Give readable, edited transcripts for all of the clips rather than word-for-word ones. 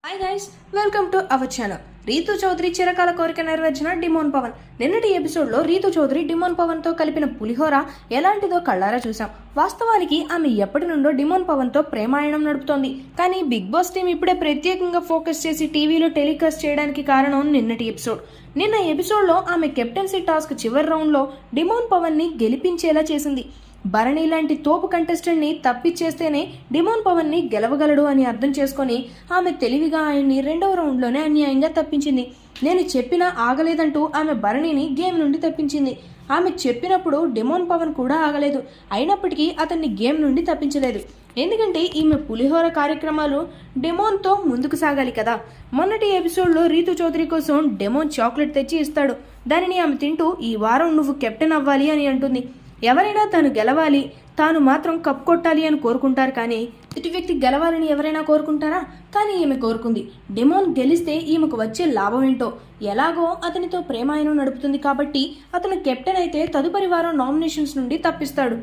Hi guys, welcome to our channel. Ritu Chaudhary చిరకాల కోరిక నెరవేర్చిన డిమోన్ పవన్. నిన్నటి ఎపిసోడ్లో రీతు చౌదరి డిమోన్ పవన్తో కలిపిన పులిహోర ఎలాంటిదో కళ్ళారా చూసాం. వాస్తవానికి ఆమె ఎప్పటి నుండో డిమోన్ పవన్తో ప్రేమాయణం నడుపుతోంది. కానీ బిగ్ బాస్ టీం ఇప్పుడే ప్రత్యేకంగా ఫోకస్ చేసి టీవీలో టెలికాస్ట్ చేయడానికి కారణం నిన్నటి ఎపిసోడ్. నిన్న ఎపిసోడ్లో ఆమె కెప్టెన్సీ టాస్క్ చివరి రౌండ్లో డిమోన్ పవన్ని గెలిపించేలా చేసింది. భరణి లాంటి తోపు కంటెస్టెంట్ని తప్పిచ్చేస్తేనే డిమోన్ పవన్ని గెలవగలడు అని అర్థం చేసుకొని ఆమె తెలివిగా ఆయన్ని రెండవ రౌండ్లోనే అన్యాయంగా తప్పించింది. నేను చెప్పినా ఆగలేదంటూ ఆమె భరణిని గేమ్ నుండి తప్పించింది. ఆమె చెప్పినప్పుడు డిమోన్ పవన్ కూడా ఆగలేదు. అయినప్పటికీ అతన్ని గేమ్ నుండి తప్పించలేదు. ఎందుకంటే ఈమె పులిహోర కార్యక్రమాలు డెమోన్తో ముందుకు సాగాలి కదా. మొన్నటి ఎపిసోడ్లో రీతు చౌదరి కోసం డెమోన్ చాక్లెట్ తెచ్చి ఇస్తాడు. దానిని ఆమె తింటూ ఈ వారం నువ్వు కెప్టెన్ అవ్వాలి అని అంటుంది. ఎవరైనా తాను గెలవాలి, తాను మాత్రం కప్ కొట్టాలి అని కోరుకుంటారు, కానీ ఎదుటి వ్యక్తి గెలవాలని ఎవరైనా కోరుకుంటారా? కానీ ఈమె కోరుకుంది. డెమోన్ గెలిస్తే ఈమెకు వచ్చే లాభం ఏంటో, ఎలాగో అతనితో ప్రేమాయణం నడుపుతుంది కాబట్టి అతను కెప్టెన్ అయితే తదుపరి వారం నామినేషన్స్ నుండి తప్పిస్తాడు,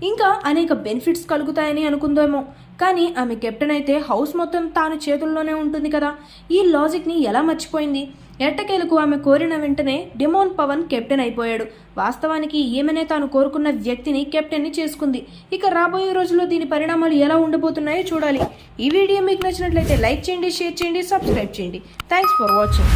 ఇంకా అనేక బెనిఫిట్స్ కలుగుతాయని అనుకుందేమో. కానీ ఆమె కెప్టెన్ అయితే హౌస్ మొత్తం తాను చేతుల్లోనే ఉంటుంది కదా. ఈ లాజిక్ని ఎలా మర్చిపోయింది? ఎట్టకేలకు ఆమె కోరిన వెంటనే డిమోన్ పవన్ కెప్టెన్ అయిపోయాడు. వాస్తవానికి ఈమెనే తాను కోరుకున్న వ్యక్తిని కెప్టెన్ని చేసుకుంది. ఇక రాబోయే రోజుల్లో దీని పరిణామాలు ఎలా ఉండబోతున్నాయో చూడాలి. ఈ వీడియో మీకు నచ్చినట్లయితే లైక్ చేయండి, షేర్ చేయండి, సబ్స్క్రైబ్ చేయండి. Thanks for watching.